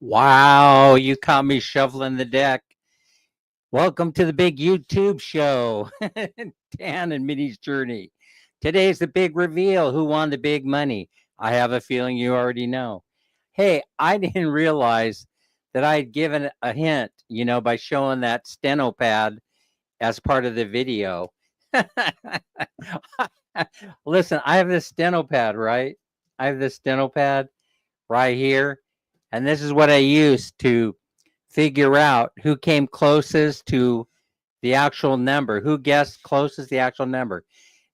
Wow, you caught me shuffling the deck. Welcome to the big YouTube show, Dan and Minnie's Journey. Today's the big reveal. Who won the big money? I have a feeling you already know. Hey, I didn't realize that I had given a hint, by showing that steno pad as part of the video. Listen, I have this steno pad, right? I have this steno pad right here. And this is what I used to figure out who came closest to the actual number, who guessed closest the actual number.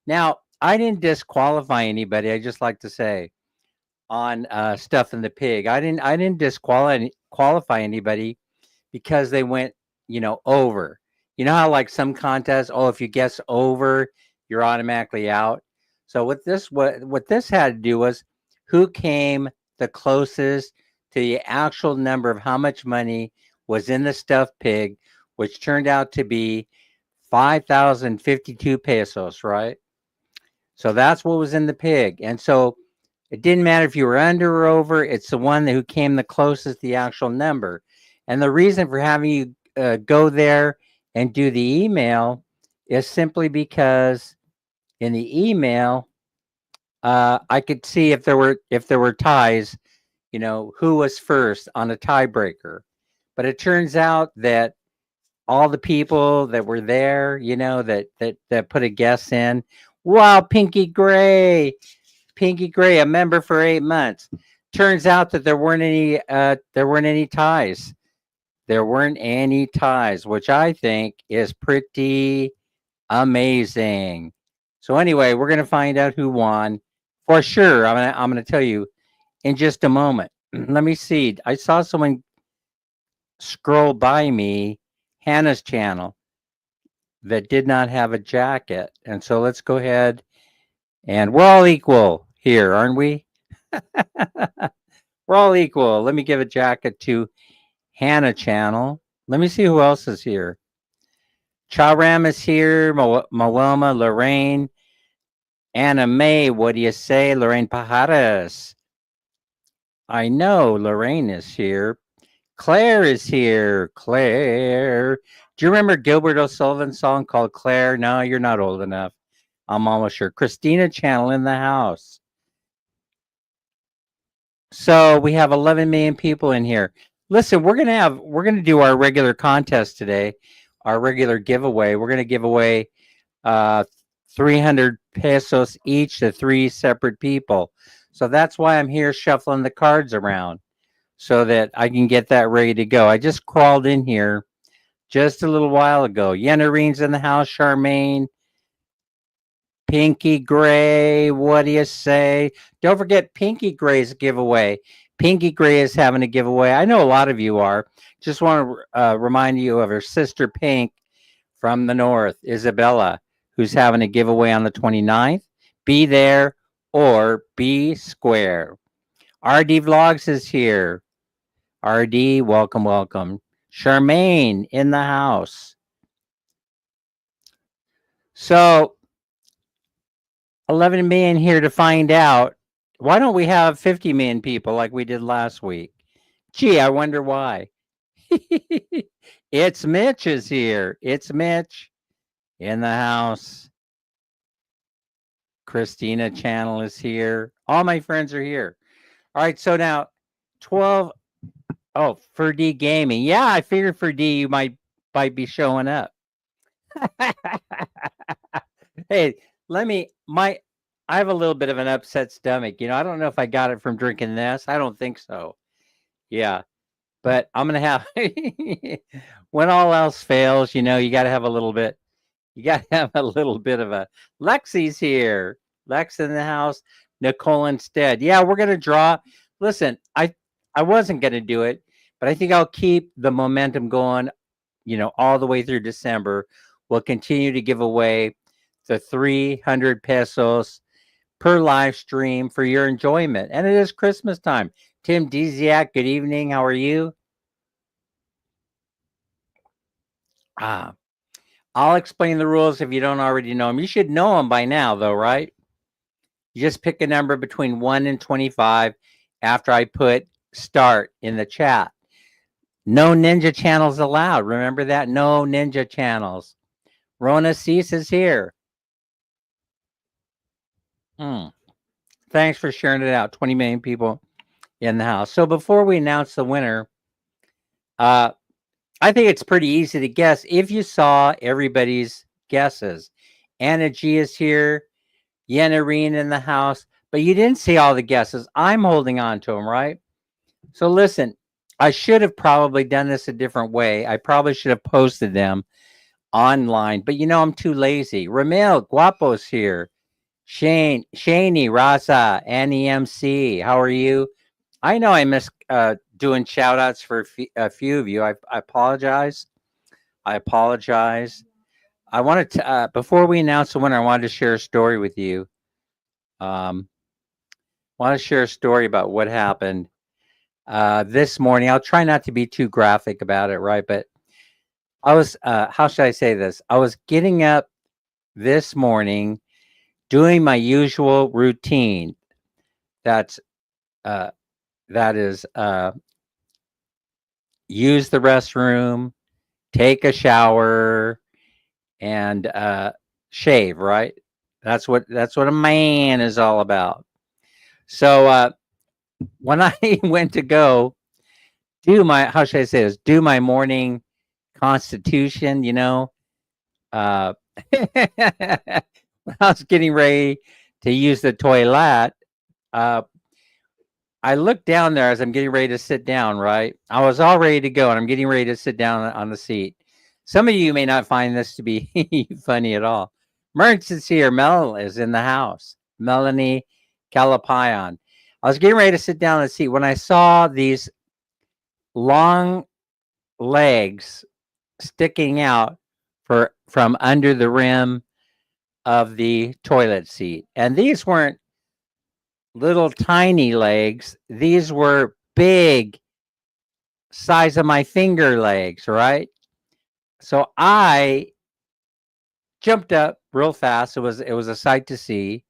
Now, I didn't disqualify anybody. I just like to say on Stuff in the Pig. I didn't disqualify anybody because they went, over. You know how like some contests, oh, if you guess over, you're automatically out. So what this had to do was who came the closest to the actual number of how much money was in the stuffed pig, which turned out to be 5,052 pesos, right? So that's what was in the pig. And so it didn't matter if you were under or over, it's the one who came the closest to the actual number. And the reason for having you go there and do the email is simply because in the email, I could see if there were ties, who was first on a tiebreaker. But it turns out that all the people that were there, that put a guess in. Wow, Pinky Gray, a member for 8 months. Turns out that there weren't any ties. There weren't any ties, which I think is pretty amazing. So anyway, we're gonna find out who won for sure. I'm gonna tell you in just a moment. Let me see. I saw someone scroll by me, Hannah's channel, that did not have a jacket, and so let's go ahead and we're all equal here, aren't we? We're all equal. Let me give a jacket to Hannah channel. Let me see who else is here. Charam is here. Mawelma, Lorraine, Anna May. What do you say, Lorraine Pajares? I know Lorraine is here. Claire is here. Claire. Do you remember Gilbert O'Sullivan's song called Claire? No, you're not old enough. I'm almost sure. Christina channel in the house. So we have 11 million people in here. Listen, we're gonna do our regular contest today, our regular giveaway. We're gonna give away 300 pesos each to 3 separate people. So that's why I'm here shuffling the cards around so that I can get that ready to go. I just crawled in here just a little while ago. Yenarine's in the house, Charmaine. Pinky Gray, what do you say? Don't forget Pinky Gray's giveaway. Pinky Gray is having a giveaway. I know a lot of you are. Just want to remind you of her sister Pink from the north, Isabella, who's having a giveaway on the 29th. Be there or be square. RD Vlogs is here. RD, welcome, welcome. Charmaine in the house. So 11 million here to find out. Why don't we have 50 million people like we did last week? Gee, I wonder why. It's Mitch is here. It's Mitch in the house. Christina channel is here. All my friends are here. All right, so now 12. Oh, for D Gaming. Yeah, I figured for D you might be showing up. Hey, I have a little bit of an upset stomach. I don't know if I got it from drinking this. I don't think so. Yeah. But I'm going to have, when all else fails, you got to have a little bit, of a, Lexi's here. Lex in the house. Nicole instead. Yeah, we're going to draw. Listen, I wasn't going to do it, but I think I'll keep the momentum going, all the way through December. We'll continue to give away the 300 pesos per live stream for your enjoyment. And it is Christmas time. Tim Diziak, good evening. How are you? I'll explain the rules if you don't already know them. You should know them by now, though, right? You just pick a number between 1 and 25 after I put start in the chat. No ninja channels allowed. Remember that? No ninja channels. Rona Cease is here. Hmm. Thanks for sharing it out. 20 million people in the house. So before we announce the winner, uh, I think it's pretty easy to guess if you saw everybody's guesses. Anna G is here, Yenarine in the house, but you didn't see all the guesses. I'm holding on to them, right? So listen, I should have probably done this a different way. I probably should have posted them online, but I'm too lazy. Ramil Guapo's here. Shaney, Raza, Annie MC, how are you? I know I missed doing shout outs for a few of you. I apologize. I apologize. I wanted to, before we announce the winner, I wanted to share a story with you. Want to share a story about what happened this morning. I'll try not to be too graphic about it, right? But I was, how should I say this? I was getting up this morning, doing my usual routine. That's, uh, that is, use the restroom, take a shower, and shave, right? That's what a man is all about. So when I went to go do my, how should I say this, do my morning constitution, uh when I was getting ready to use the toilet, uh I looked down there as I'm getting ready to sit down, right? I was all ready to go and I'm getting ready to sit down on the seat. Some of you may not find this to be funny at all. Mertz is here. Mel is in the house. Melanie Calapion. I was getting ready to sit down on the seat when I saw these long legs sticking out from under the rim of the toilet seat. And these weren't little tiny legs. These were big, size of my finger legs, right? So I jumped up real fast. It was a sight to see.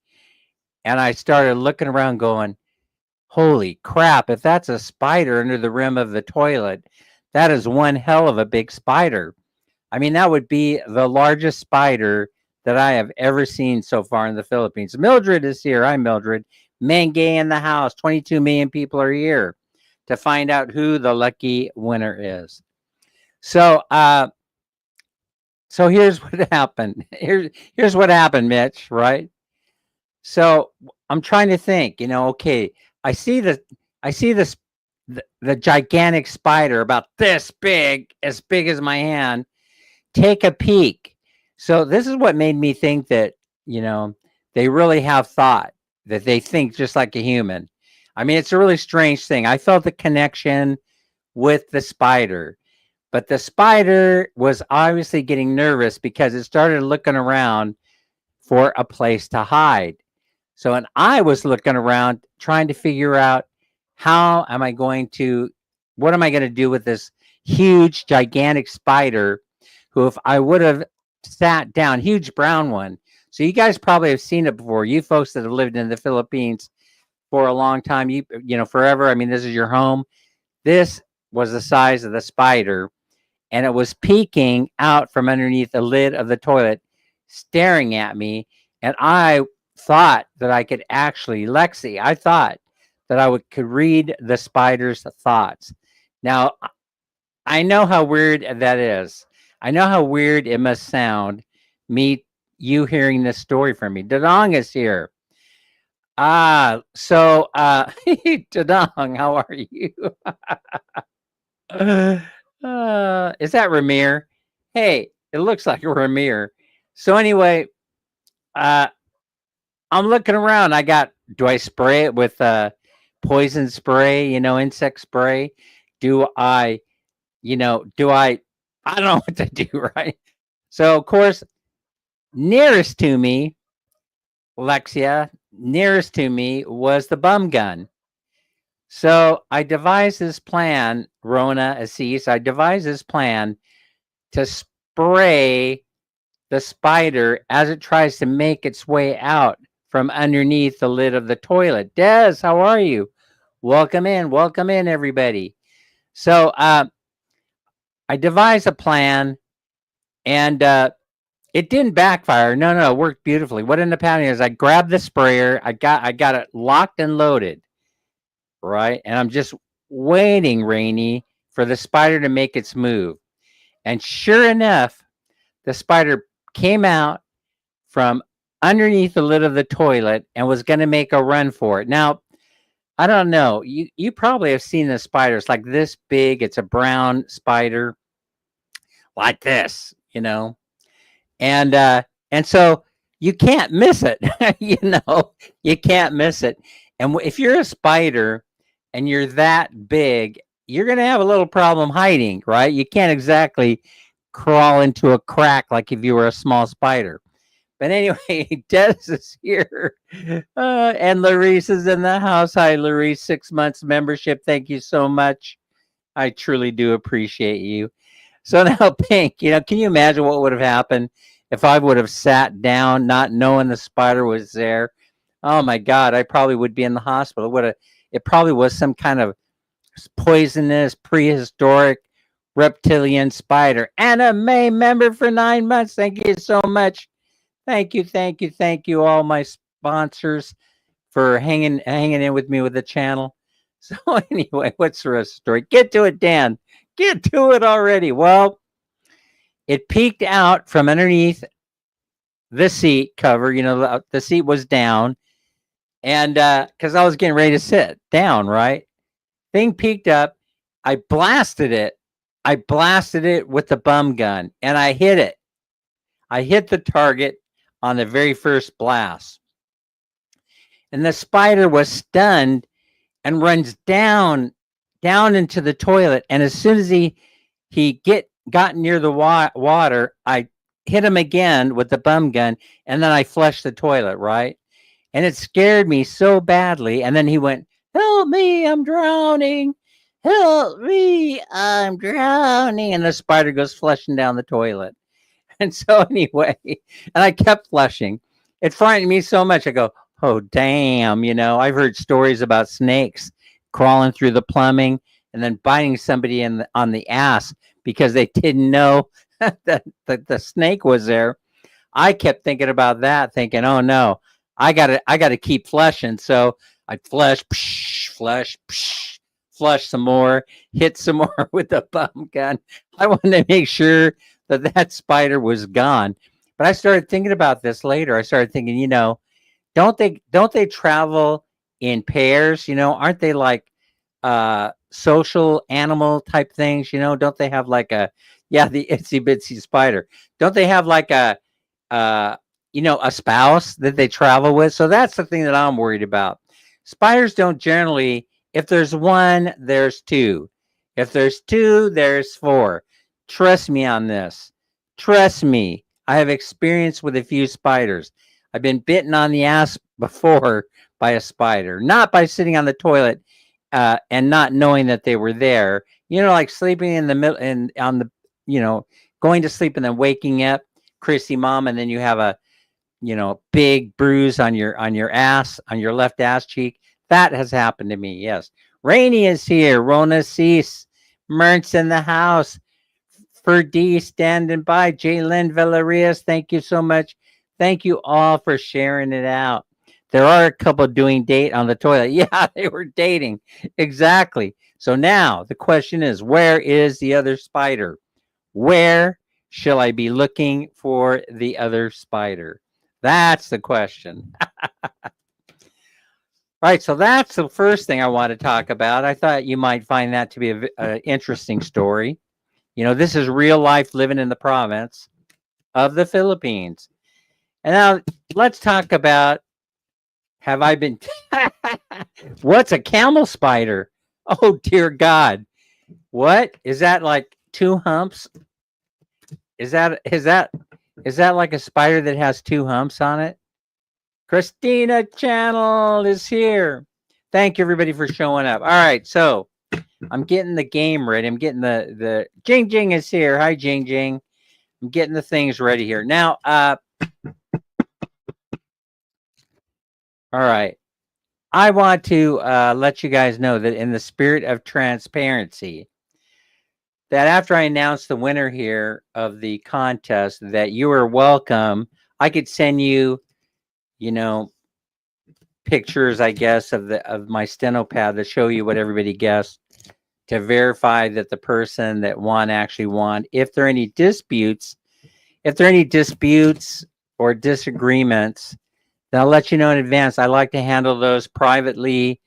And I started looking around going, holy crap, if that's a spider under the rim of the toilet, that is one hell of a big spider. I mean, that would be the largest spider that I have ever seen so far in the Philippines. Mildred is here. Hi, Mildred. Mengay in the house. 22 million people are here to find out who the lucky winner is. So here's what happened. Here's what happened, Mitch, right? So I'm trying to think, okay, I see this the gigantic spider about this big, as big as my hand, take a peek. So this is what made me think that, they really have thought, that they think just like a human. I mean, it's a really strange thing. I felt the connection with the spider, but the spider was obviously getting nervous because it started looking around for a place to hide. So, and I was looking around trying to figure out what am I going to do with this huge, gigantic spider who, if I would have sat down, huge brown one. So you guys probably have seen it before. You folks that have lived in the Philippines for a long time, forever. I mean, this is your home. This was the size of the spider, and it was peeking out from underneath the lid of the toilet, staring at me. And I thought that I could actually, Lexi, I thought that could read the spider's thoughts. Now, I know how weird that is. I know how weird it must sound, you hearing this story from me. Dadong is here. Dadong, how are you? Is that Ramir? Hey, it looks like Ramir. So anyway, I'm looking around. Do I spray it with poison spray, insect spray? Do I, I don't know what to do, right? So of course, nearest to me, Lexia, nearest to me was the bum gun. So I devised this plan, Rona Assis. I devised this plan to spray the spider as it tries to make its way out from underneath the lid of the toilet. Des, how are you? Welcome in, everybody. So I devised a plan, and it didn't backfire. No, it worked beautifully. What ended up happening is I grabbed the sprayer, I got it locked and loaded, right? And I'm just waiting, Rainy, for the spider to make its move. And sure enough, the spider came out from underneath the lid of the toilet and was going to make a run for it. Now, I don't know. You probably have seen the spiders like this big. It's a brown spider like this, and so you can't miss it. You can't miss it. And if you're a spider and you're that big, you're going to have a little problem hiding, right? You can't exactly crawl into a crack like if you were a small spider. But anyway, Des is here, and Larice is in the house. Hi, Larice, 6 months membership. Thank you so much. I truly do appreciate you. So now, Pink, can you imagine what would have happened if I would have sat down, not knowing the spider was there? Oh my God, I probably would be in the hospital. It probably was some kind of poisonous, prehistoric, reptilian spider. Anna May, member for 9 months. Thank you so much. Thank you, all my sponsors for hanging in with me with the channel. So anyway, what's the rest of the story? Get to it, Dan. Get to it already. Well, it peeked out from underneath the seat cover. The seat was down, and because I was getting ready to sit down, right? Thing peeked up. I blasted it. With the bum gun, and I hit it. I hit the target on the very first blast. And the spider was stunned and runs down into the toilet. And as soon as he got near the water, I hit him again with the bum gun, and then I flushed the toilet, right? And it scared me so badly. And then he went, "Help me, I'm drowning. Help me, I'm drowning." And the spider goes flushing down the toilet. And so anyway, and I kept flushing. It frightened me so much. I go, "Oh, damn." I've heard stories about snakes crawling through the plumbing and then biting somebody on the ass because they didn't know that the snake was there. I kept thinking about that, thinking, "Oh no, I gotta keep flushing." So I flush, flush some more, hit some more with the bum gun. I wanted to make sure that spider was gone. But I started thinking about this later. I started thinking, don't they travel in pairs? Aren't they like social animal type things? Don't they have like the itsy bitsy spider? Don't they have like a spouse that they travel with? So that's the thing that I'm worried about. Spiders don't generally, if there's one, there's two. If there's two, there's four. Trust me on this. Trust me. I have experience with a few spiders. I've been bitten on the ass before by a spider, not by sitting on the toilet and not knowing that they were there. Like sleeping in the middle and on the, going to sleep and then waking up, Chrissy mom, and then you have a, big bruise on your ass, on your left ass cheek. That has happened to me. Yes. Rainy is here. Rona Cease. Mertz in the house. Ferdy standing by. Jalen Villarias, thank you so much. Thank you all for sharing it out. There are a couple doing date on the toilet. Yeah, they were dating. Exactly. So now the question is, where is the other spider? Where shall I be looking for the other spider? That's the question. Right, so that's the first thing I want to talk about. I thought you might find that to be an interesting story. This is real life living in the province of the Philippines. And now let's talk about, have I been, what's a camel spider? Oh, dear God. What? Is that like two humps? Is that like a spider that has two humps on it? Christina Channel is here. Thank you, everybody, for showing up. All right, so I'm getting the game ready. I'm getting the Jing Jing is here. Hi, Jing Jing. I'm getting the things ready here. Now, all right. I want to let you guys know that in the spirit of transparency, that after I announced the winner here of the contest, that you are welcome. I could send you, you know, pictures, I guess, of my steno pad to show you what everybody guessed, to verify that the person that won actually won. If there are any disputes, or disagreements, then I'll let you know in advance. I like to handle those privately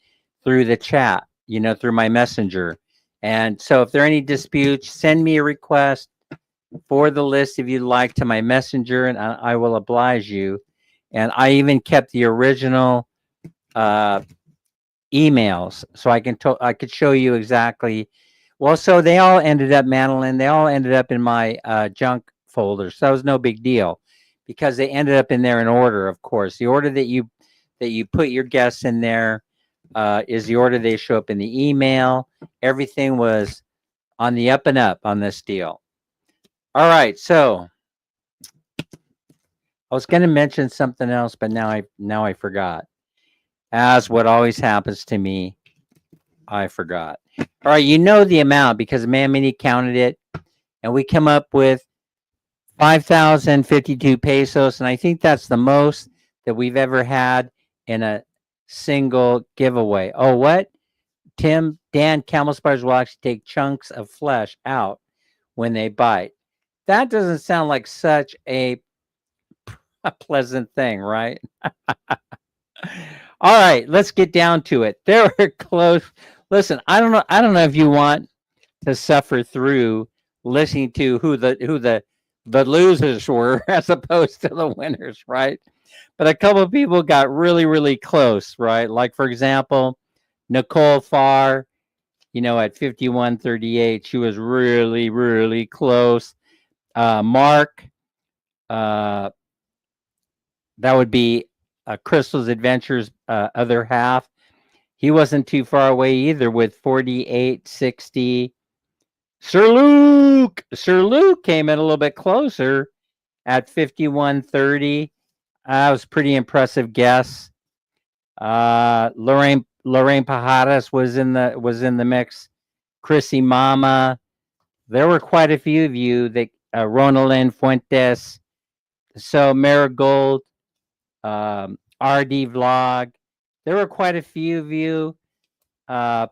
through the chat, through my messenger. And so if there are any disputes, send me a request for the list if you'd like to my messenger, and I will oblige you. And I even kept the original emails, so I could show you exactly. Well, so they all ended up, Madeline, they all ended up in my junk folder. So that was no big deal because they ended up in there in order, of course. The order that you put your guests in there is the order they show up in the email. Everything was on the up and up on this deal. All right, so I was going to mention something else, but now I forgot. As what always happens to me, I forgot. All right, you know the amount because Man Mini counted it, and we come up with 5,052 pesos, and I think that's the most that we've ever had in a single giveaway. Oh, what? Dan, camel spiders will actually take chunks of flesh out when they bite. That doesn't sound like such a pleasant thing, right? All right, let's get down to it. They were close. Listen, I don't know if you want to suffer through listening to who the losers were as opposed to the winners, right? But a couple of people got really, really close, right? Like, for example, Nicole Farr, at 5138, she was really, really close. Mark, that would be Crystal's Adventures other half. He wasn't too far away either with 4860. Sir Luke came in a little bit closer at 5130. That was pretty impressive guess. Lorraine Pajadas was in the mix. Chrissy Mama. There were quite a few of you that Ronaldin Fuentes. So Marigold, RD Vlog. There were quite a few of you. Pacquiao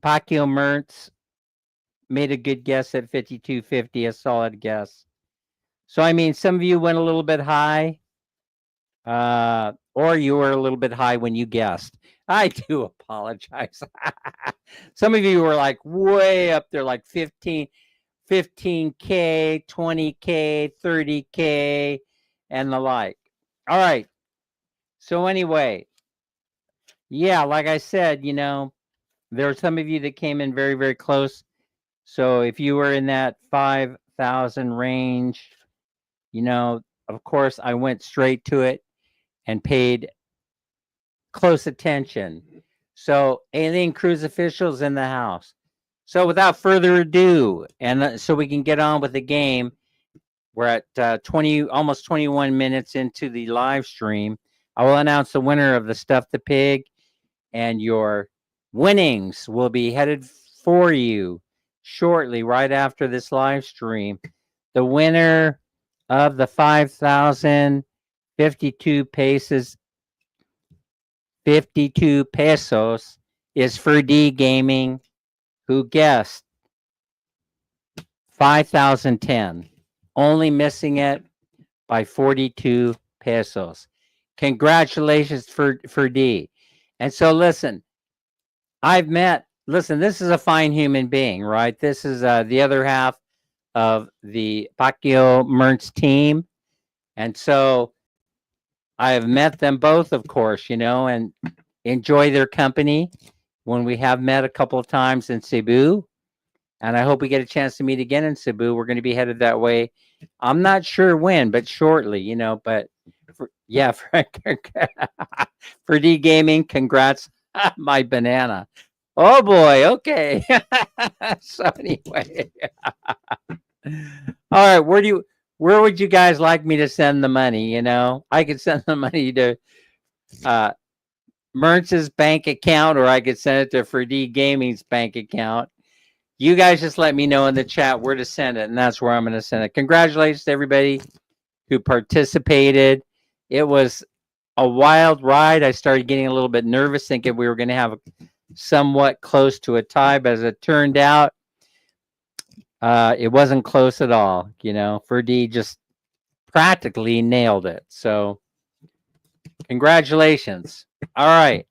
Mertz made a good guess at 5250, a solid guess. So, I mean, some of you went a little bit high, or you were a little bit high when you guessed. I do apologize. Some of you were like way up there, like 15K, 20K, 30K, and the like. All right. So anyway, yeah, like I said, there are some of you that came in very, very close. So if you were in that 5,000 range, of course, I went straight to it and paid close attention. So Alien Cruise officials in the house. So without further ado, and so we can get on with the game, we're at almost 21 minutes into the live stream. I will announce the winner of the Stuff the Pig, and your winnings will be headed for you shortly, right after this live stream. The winner of the 5,052 pesos is Ferdi Gaming, who guessed 5,010, only missing it by 42 pesos. Congratulations for D. And so listen, this is a fine human being, right? This is the other half of the Pacquiao Mertz team. And so I have met them both, of course, and enjoy their company when we have met a couple of times in Cebu. And I hope we get a chance to meet again in Cebu. We're going to be headed that way. I'm not sure when, but shortly, but for D Gaming, congrats, my banana. Oh boy, okay. So anyway, all right, where would you guys like me to send the money? I could send the money to Mertz's bank account, or I could send it to Ferdi Gaming's bank account. You guys just let me know in the chat where to send it, and that's where I'm going to send it. Congratulations to everybody who participated. It was a wild ride. I started getting a little bit nervous, thinking we were going to have somewhat close to a tie, but as it turned out, it wasn't close at all. You know, Ferdy just practically nailed it. So congratulations. All right.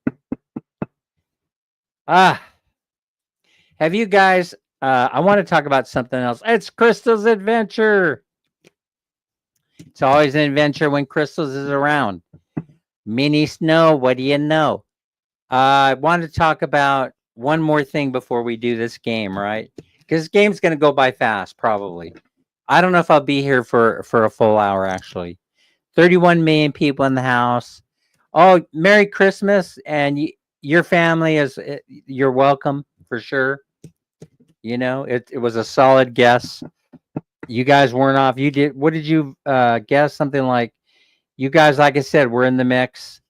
Have you guys, I want to talk about something else. It's Crystal's Adventure. It's always an adventure when Crystals is around. Mini Snow, what do you know? I want to talk about one more thing before we do this game, right? Because this game's going to go by fast, probably. I don't know if I'll be here for a full hour, actually. 31 million people in the house. Oh, Merry Christmas, and your family is, you're welcome for sure. You know, it was a solid guess. You guys weren't off. You did. What did you guess? Something like, you guys, like I said, were in the mix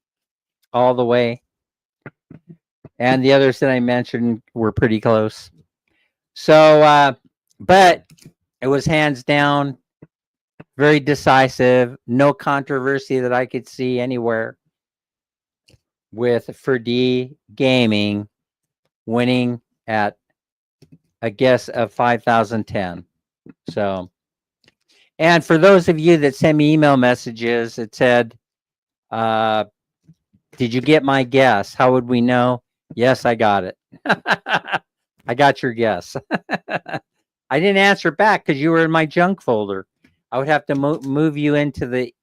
all the way. And the others that I mentioned were pretty close. So, but it was hands down, very decisive, no controversy that I could see anywhere, with Ferdy Gaming winning at a guess of 5,010. So, and for those of you that sent me email messages, it said, did you get my guess? How would we know? Yes, I got it. I got your guess. I didn't answer back because you were in my junk folder. I would have to move you into the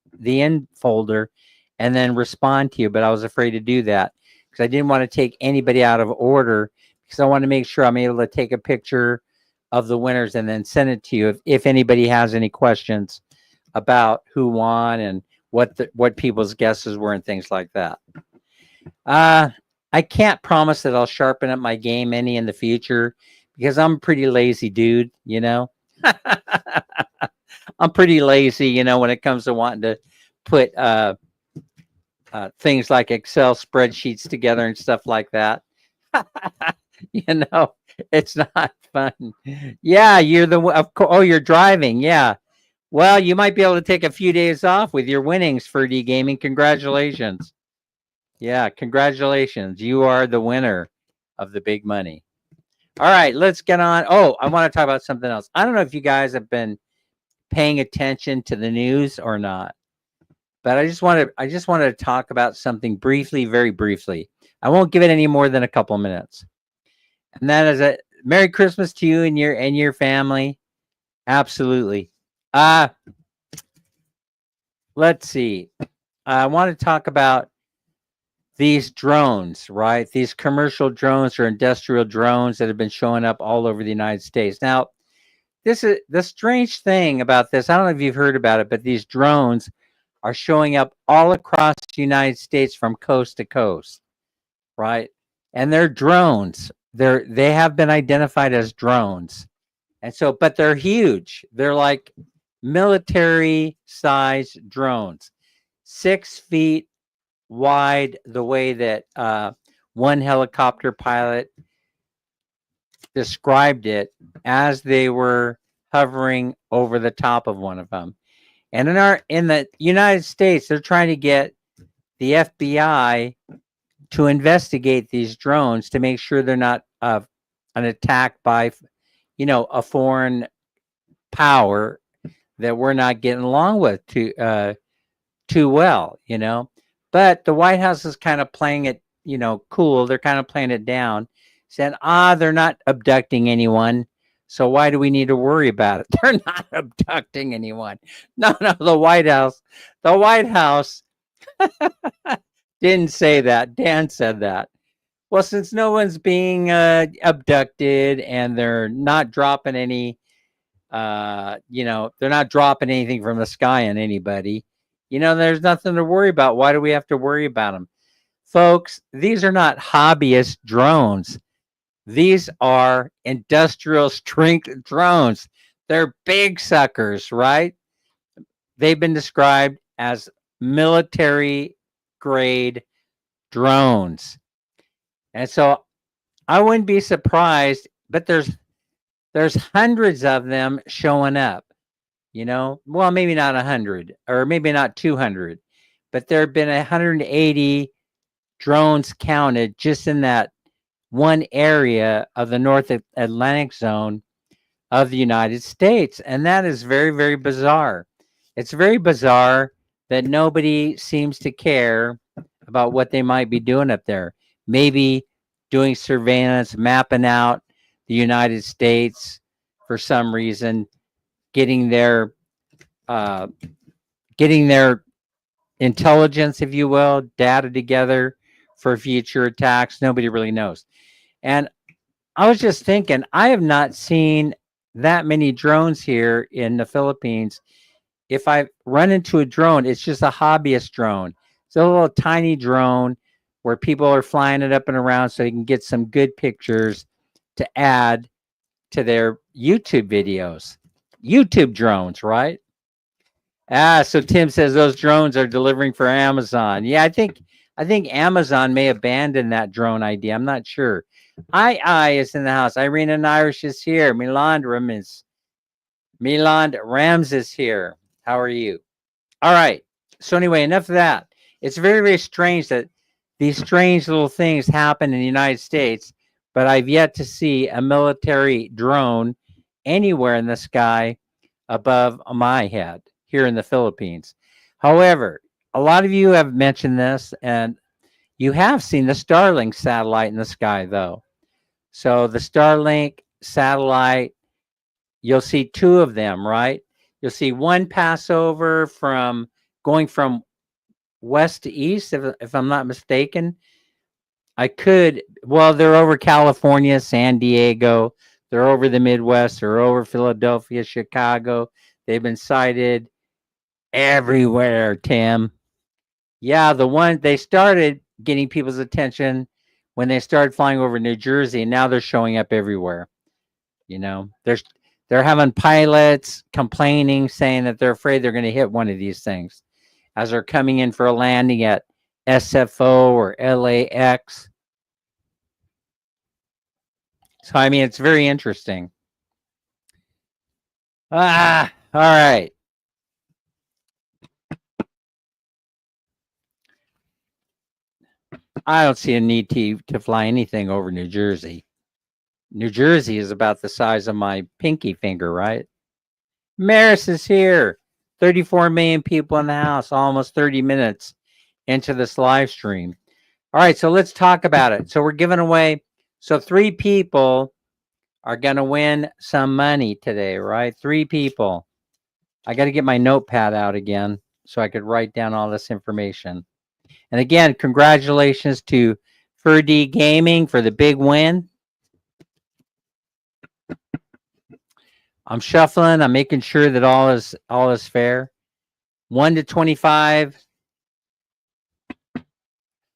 end folder and then respond to you, but I was afraid to do that because I didn't want to take anybody out of order, because I want to make sure I'm able to take a picture of the winners and then send it to you if anybody has any questions about who won and what people's guesses were and things like that. I can't promise that I'll sharpen up my game any in the future, because I'm a pretty lazy dude, you know. I'm pretty lazy, you know, when it comes to wanting to put things like Excel spreadsheets together and stuff like that. You know, it's not fun. Yeah, you're oh, you're driving. Yeah. Well, you might be able to take a few days off with your winnings for D Gaming. Congratulations. Yeah, congratulations. You are the winner of the big money. All right, let's get on. Oh, I want to talk about something else. I don't know if you guys have been paying attention to the news or not, but I just wanted to talk about something briefly, very briefly. I won't give it any more than a couple minutes. And that is a Merry Christmas to you and your family. Absolutely. Let's see. I want to talk about these drones, right? These commercial drones or industrial drones that have been showing up all over the United States. Now, this is the strange thing about this. I don't know if you've heard about it, but these drones are showing up all across the United States from coast to coast, right? And they're drones. They have been identified as drones. And so, but they're huge. They're like military size drones, 6 feet wide, the way that one helicopter pilot described it as they were hovering over the top of one of them. And in the United States, they're trying to get the FBI to investigate these drones to make sure they're not an attack by, you know, a foreign power that we're not getting along with too well, you know. But the White House is kind of playing it, you know, cool. They're kind of playing it down, saying, they're not abducting anyone, so why do we need to worry about it? They're not abducting anyone. No, the White House didn't say that. Dan said that. Well, since no one's being abducted and they're not dropping any, you know, they're not dropping anything from the sky on anybody, you know, there's nothing to worry about. Why do we have to worry about them? Folks, these are not hobbyist drones. These are industrial strength drones. They're big suckers, right? They've been described as military grade drones. And so I wouldn't be surprised, but there's there's hundreds of them showing up, well, maybe not 100 or maybe not 200, but there have been 180 drones counted just in that one area of the North Atlantic zone of the United States. And that is very, very bizarre. It's very bizarre that nobody seems to care about what they might be doing up there. Maybe doing surveillance, mapping out the United States for some reason, getting their intelligence, if you will, data together for future attacks. Nobody really knows. And I was just thinking, I have not seen that many drones here in the Philippines. If I run into a drone, it's just a hobbyist drone. It's a little tiny drone where people are flying it up and around so they can get some good pictures to add to their YouTube videos. YouTube drones, right? So Tim says those drones are delivering for Amazon. Yeah, I think Amazon may abandon that drone idea. I'm not sure. I is in the house. Irene and Irish is here. Milan Rams is here. How are you? All right. So anyway, enough of that. It's very, very strange that these strange little things happen in the United States, but I've yet to see a military drone anywhere in the sky above my head here in the Philippines. However, a lot of you have mentioned this, and you have seen the Starlink satellite in the sky, though. So the Starlink satellite, you'll see two of them, right? You'll see one pass over from going from west to east, if I'm not mistaken. They're over California, San Diego. They're over the Midwest. They're over Philadelphia, Chicago. They've been sighted everywhere, Tim. Yeah, the one they started getting people's attention when they started flying over New Jersey, and now they're showing up everywhere. They're having pilots complaining, saying that they're afraid they're going to hit one of these things as they're coming in for a landing at SFO or LAX. So, I mean, it's very interesting. All right. I don't see a need to fly anything over New Jersey. New Jersey is about the size of my pinky finger, right? Maris is here. 34 million people in the house, almost 30 minutes into this live stream. All right, so let's talk about it. So we're giving away, 3 people are going to win some money today, right? 3 people. I got to get my notepad out again so I could write down all this information. And again, congratulations to Ferdy Gaming for the big win. I'm shuffling. I'm making sure that all is fair. 1 to 25.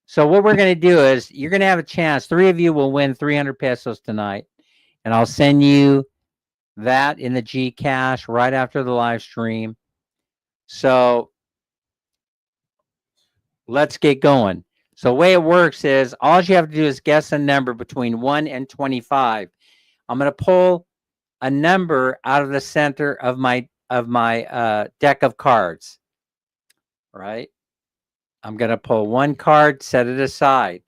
So what we're going to do is you're going to have a chance. 3 of you will win 300 pesos tonight. And I'll send you that in the GCash right after the live stream. So let's get going. So the way it works is all you have to do is guess a number between 1 and 25. I'm going to pull a number out of the center of my deck of cards. Right? I'm going to pull one card, set it aside.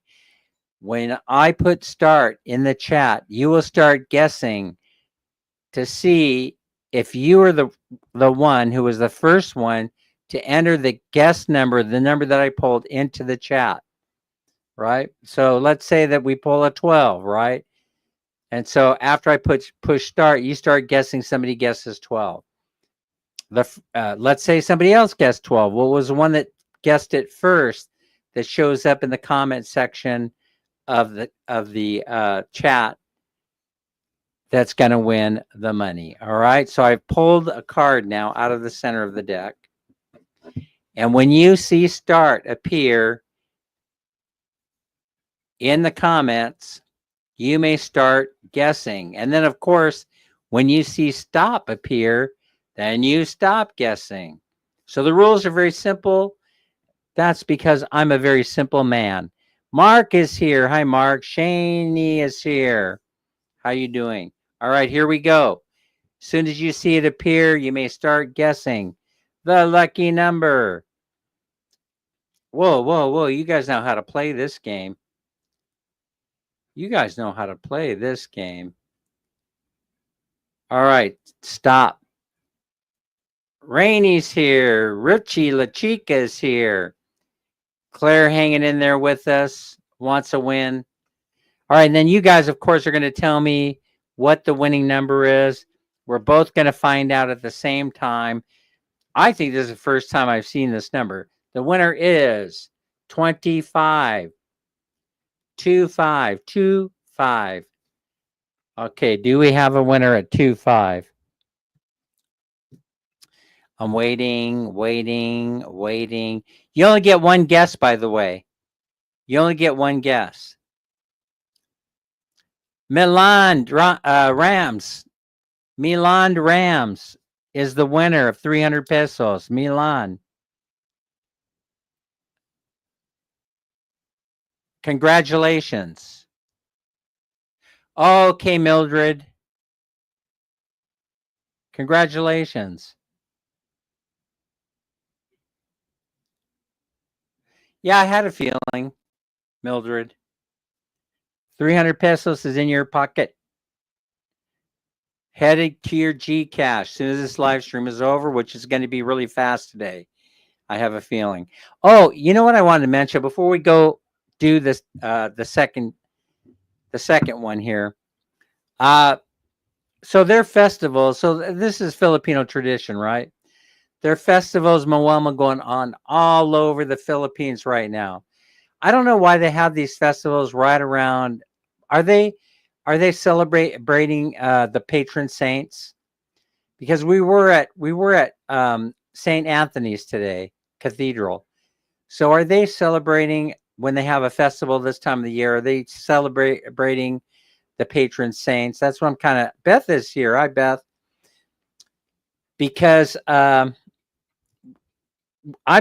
When I put start in the chat, you will start guessing to see if you were the one who was the first one to enter the guess number, the number that I pulled, into the chat, right? So let's say that we pull a 12, right? And so after I push start, you start guessing. Somebody guesses 12. Let's say somebody else guessed 12. What was the one that guessed it first that shows up in the comment section of the chat? That's going to win the money. All right. So I've pulled a card now out of the center of the deck. And when you see start appear in the comments, you may start guessing. And then, of course, when you see stop appear, then you stop guessing. So the rules are very simple. That's because I'm a very simple man. Mark is here. Hi, Mark. Shaney is here. How you doing? All right, here we go. As soon as you see it appear, you may start guessing the lucky number. Whoa, whoa, whoa. You guys know how to play this game. You guys know how to play this game. All right, stop. Rainy's here. Richie La Chica's here. Claire hanging in there with us. Wants a win. All right, and then you guys, of course, are going to tell me what the winning number is. We're both going to find out at the same time. I think this is the first time I've seen this number. The winner is 25. 25. 25. Okay, do we have a winner at 25? I'm waiting, waiting, waiting. You only get one guess, by the way. You only get one guess. Milan Rams. Milan Rams is the winner of 300 pesos. Milan. Congratulations. Okay, Mildred. Congratulations. Yeah, I had a feeling, Mildred. 300 pesos is in your pocket. Headed to your GCash as soon as this live stream is over, which is going to be really fast today. I have a feeling. Oh, you know what I wanted to mention before we go do this, the second one here. So their festivals. So this is Filipino tradition, right? Their festivals, Moelma, going on all over the Philippines right now. I don't know why they have these festivals right around. Are they celebrating the patron saints? Because we were at St. Anthony's today, Cathedral. So are they celebrating when they have a festival this time of the year? Are they celebrating the patron saints? That's what I'm kind of. Beth is here. Hi, Beth. Because I've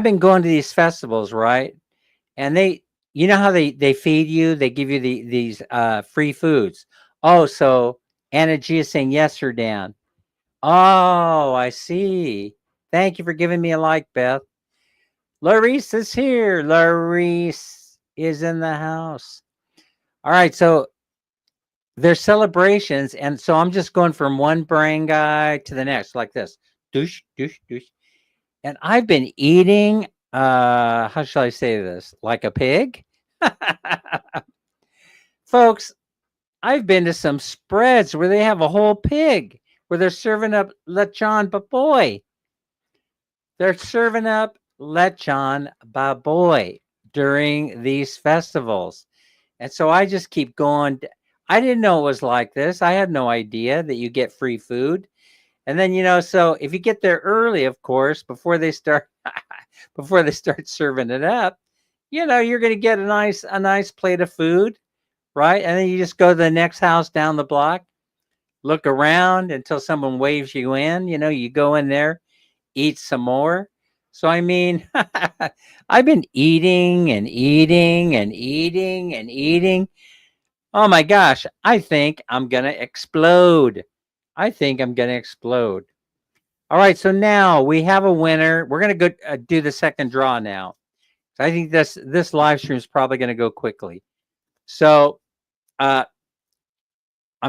been going to these festivals, right? And you know how they feed you? They give you these free foods. Oh, so Anna G is saying yes, sir, Dan. Oh, I see. Thank you for giving me a like, Beth. Larice is here. Larice is in the house. All right, so there's celebrations, and so I'm just going from one barangay to the next, like this. Douche, douche, douche. And I've been eating, how shall I say this? Like a pig? Folks, I've been to some spreads where they have a whole pig, where they're serving up lechon baboy. They're serving up lechon baboy during these festivals. And so I just keep going. I didn't know it was like this. I had no idea that you get free food. And then, so if you get there early, of course, before they start serving it up, you're going to get a nice plate of food, right? And then you just go to the next house down the block, look around until someone waves you in, you go in there, eat some more. So, I mean, I've been eating and eating and eating and eating. Oh my gosh, I think I'm going to explode. All right, so now we have a winner. We're going to go do the second draw now. So I think this live stream is probably going to go quickly. So I'm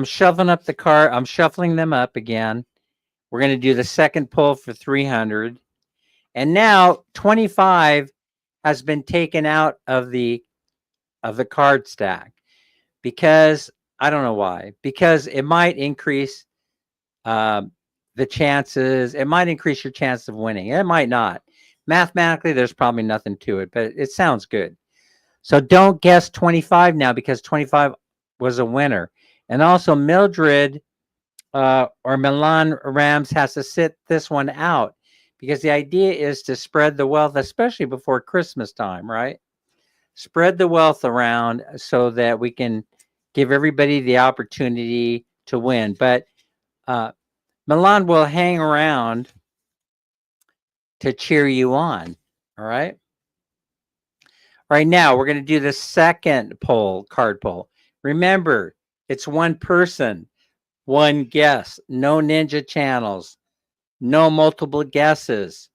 shuffling up the card. I'm shuffling them up again. We're going to do the second pull for 300. And now 25 has been taken out of the card stack because I don't know why. Because it might increase the chances. It might increase your chance of winning. It might not. Mathematically, there's probably nothing to it, but it sounds good. So don't guess 25 now because 25 was a winner. And also Mildred or Milan Rams has to sit this one out because the idea is to spread the wealth, especially before Christmas time, right? Spread the wealth around so that we can give everybody the opportunity to win. But Milan will hang around to cheer you on. All right. Right now, we're going to do the second card pull. Remember, it's one person. one guess. No ninja channels. No multiple guesses.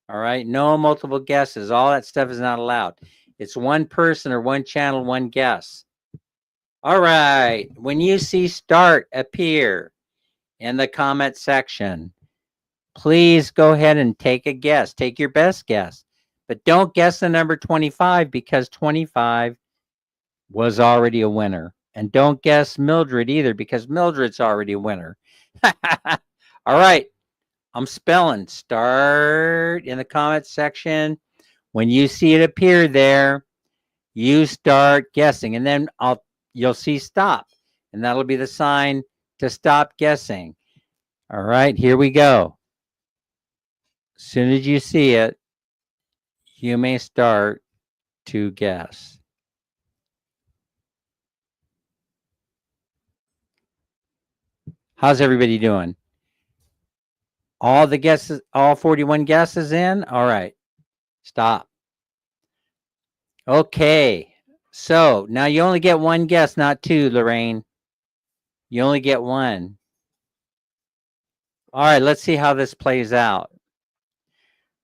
All right. No multiple guesses. All that stuff is not allowed. It's one person or one channel, one guess. All right. When you see start appear in the comment section, please go ahead and take a guess. Take your best guess. But don't guess the number 25 because 25 was already a winner. And don't guess Mildred either because Mildred's already a winner. All right. I'm spelling start in the comment section. When you see it appear there, you start guessing, and then you'll see stop, and that'll be the sign to stop guessing. All right, here we go. As soon as you see it, you may start to guess. How's everybody doing? All the guesses, all 41 guesses in? All right, stop. Okay, so now you only get one guess, not two, Lorraine. You only get one. All right, let's see how this plays out.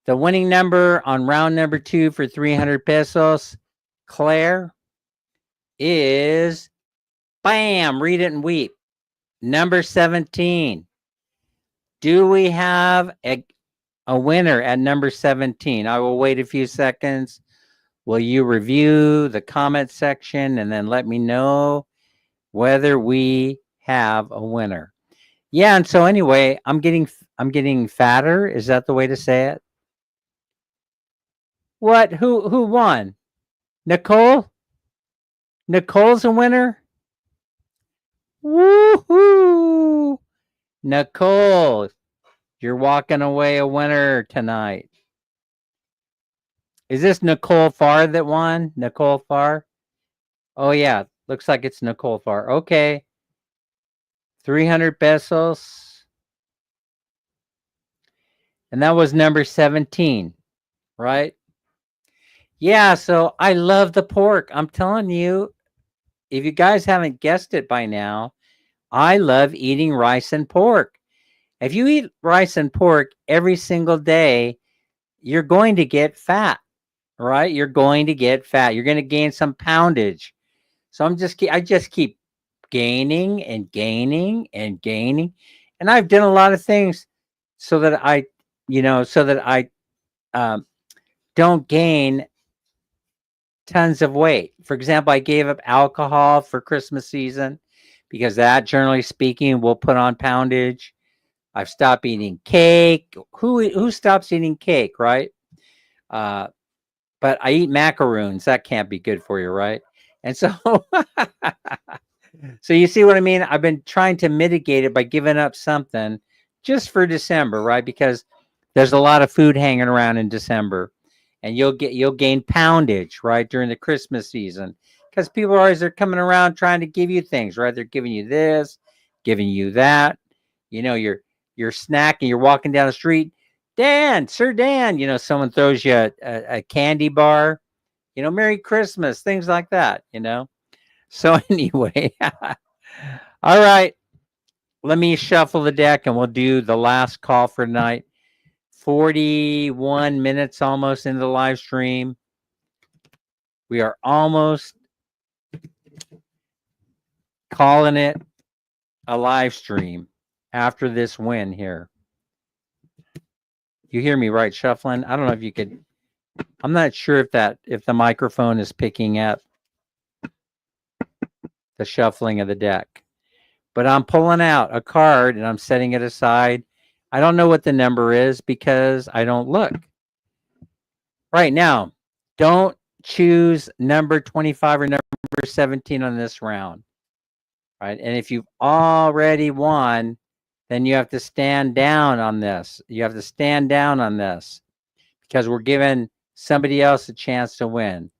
The winning number on round number 2 for 300 pesos, Claire, is, bam, read it and weep, number 17. Do we have a winner at number 17? I will wait a few seconds. Will you review the comment section and then let me know whether we have a winner? Yeah, and so anyway, I'm getting fatter. Is that the way to say it? What? Who won? Nicole? Nicole's a winner? Woohoo! Nicole, you're walking away a winner tonight. Is this Nicole Farr that won? Nicole Farr? Oh, yeah. Looks like it's Nicole Farr. Okay. 300 pesos. And that was number 17, right? Yeah, so I love the pork. I'm telling you, if you guys haven't guessed it by now, I love eating rice and pork. If you eat rice and pork every single day, you're going to get fat, right? You're going to get fat. You're going to gain some poundage. So I just keep gaining and gaining and gaining. And I've done a lot of things so that I don't gain tons of weight. For example, I gave up alcohol for Christmas season because that, generally speaking, will put on poundage. I've stopped eating cake. Who stops eating cake, right? But I eat macaroons. That can't be good for you, right? And so, so you see what I mean? I've been trying to mitigate it by giving up something just for December, right? Because there's a lot of food hanging around in December, and you'll gain poundage, right, during the Christmas season, because people are coming around trying to give you things, right? They're giving you this, giving you that. You know, you're snacking, you're walking down the street. Dan, Sir Dan, someone throws you a candy bar, Merry Christmas, things like that, So anyway, all right, let me shuffle the deck and we'll do the last call for tonight. 41 minutes almost into the live stream. We are almost calling it a live stream after this win here. You hear me right shuffling? I don't know if you could. I'm not sure if the microphone is picking up the shuffling of the deck. But I'm pulling out a card and I'm setting it aside. I don't know what the number is because I don't look. Right now, don't choose number 25 or number 17 on this round. Right? And if you've already won, then you have to stand down on this. You have to stand down on this because we're giving somebody else a chance to win.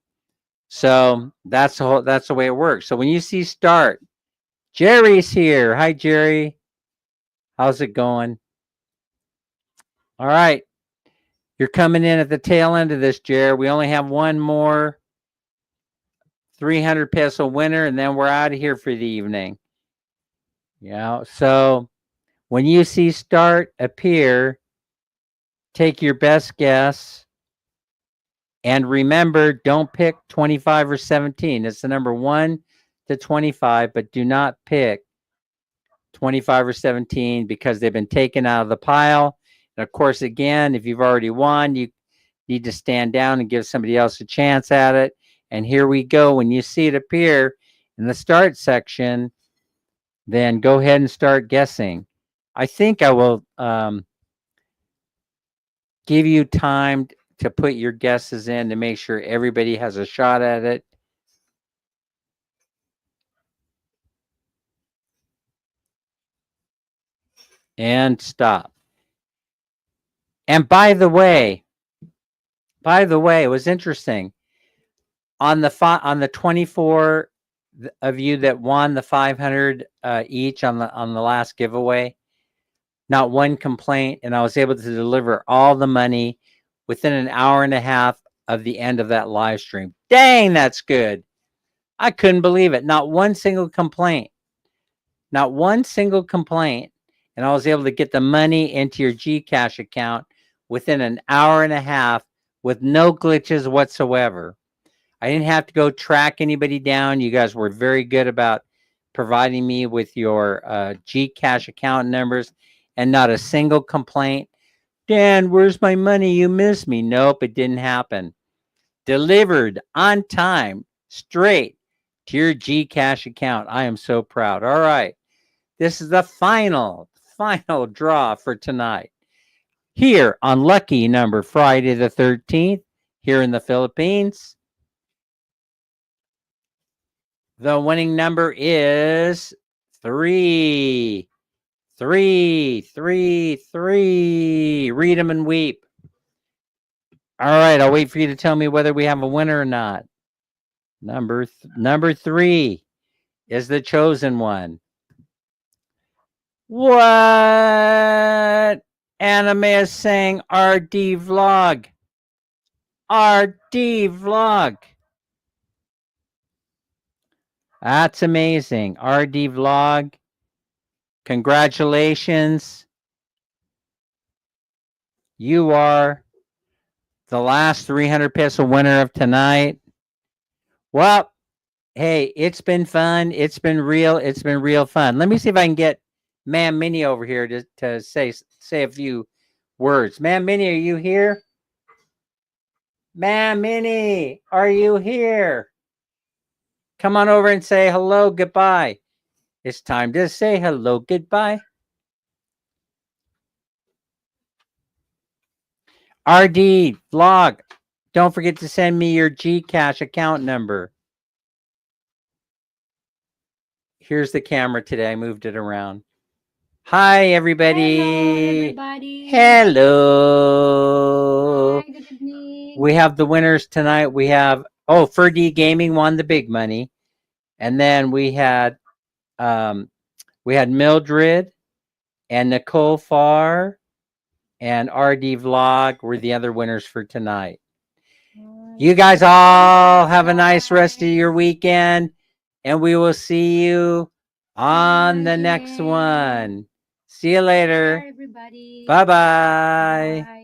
So that's the way it works. So when you see start, Jerry's here. Hi, Jerry. How's it going? All right. You're coming in at the tail end of this, Jerry. We only have one more 300 peso winner, and then we're out of here for the evening. So when you see start appear, take your best guess. And remember, don't pick 25 or 17. It's the number 1 to 25, but do not pick 25 or 17 because they've been taken out of the pile. And of course, again, if you've already won, you need to stand down and give somebody else a chance at it. And here we go. When you see it appear in the start section, then go ahead and start guessing. I think I will give you time to put your guesses in to make sure everybody has a shot at it. And stop. And by the way, it was interesting. On the 24 of you that won the 500 each on the last giveaway, not one complaint, and I was able to deliver all the money within an hour and a half of the end of that live stream. Dang, that's good. I couldn't believe it. Not one single complaint. Not one single complaint. And I was able to get the money into your Gcash account within an hour and a half with no glitches whatsoever. I didn't have to go track anybody down. You guys were very good about providing me with your Gcash account numbers and not a single complaint. Dan, where's my money? You missed me. Nope, it didn't happen. Delivered on time, straight to your Gcash account. I am so proud. All right. This is the final draw for tonight. Here on Lucky Number Friday the 13th, here in the Philippines. The winning number is 3. 3, 3, 3. Read them and weep. All right, I'll wait for you to tell me whether we have a winner or not. Number 3 is the chosen one. What? Anime is saying RD Vlog. RD Vlog. That's amazing. RD Vlog. Congratulations. You are the last 300 peso winner of tonight. Well, hey, it's been fun. It's been real fun. Let me see if I can get Ma'am Minnie over here to say a few words. Ma'am Minnie, are you here? Ma'am Minnie, are you here? Come on over and say hello, goodbye. It's time to say hello, goodbye. RD Vlog, don't forget to send me your Gcash account number. Here's the camera today. I moved it around. Hi, everybody. Hello, everybody. Hello. Hi, good evening. We have the winners tonight. We have, Ferdy Gaming won the big money. And then we had Mildred and Nicole Farr and RD Vlog were the other winners for tonight. You guys all have a nice rest of your weekend, and we will see you on the next one. See you later. Bye, everybody. Bye-bye. Bye.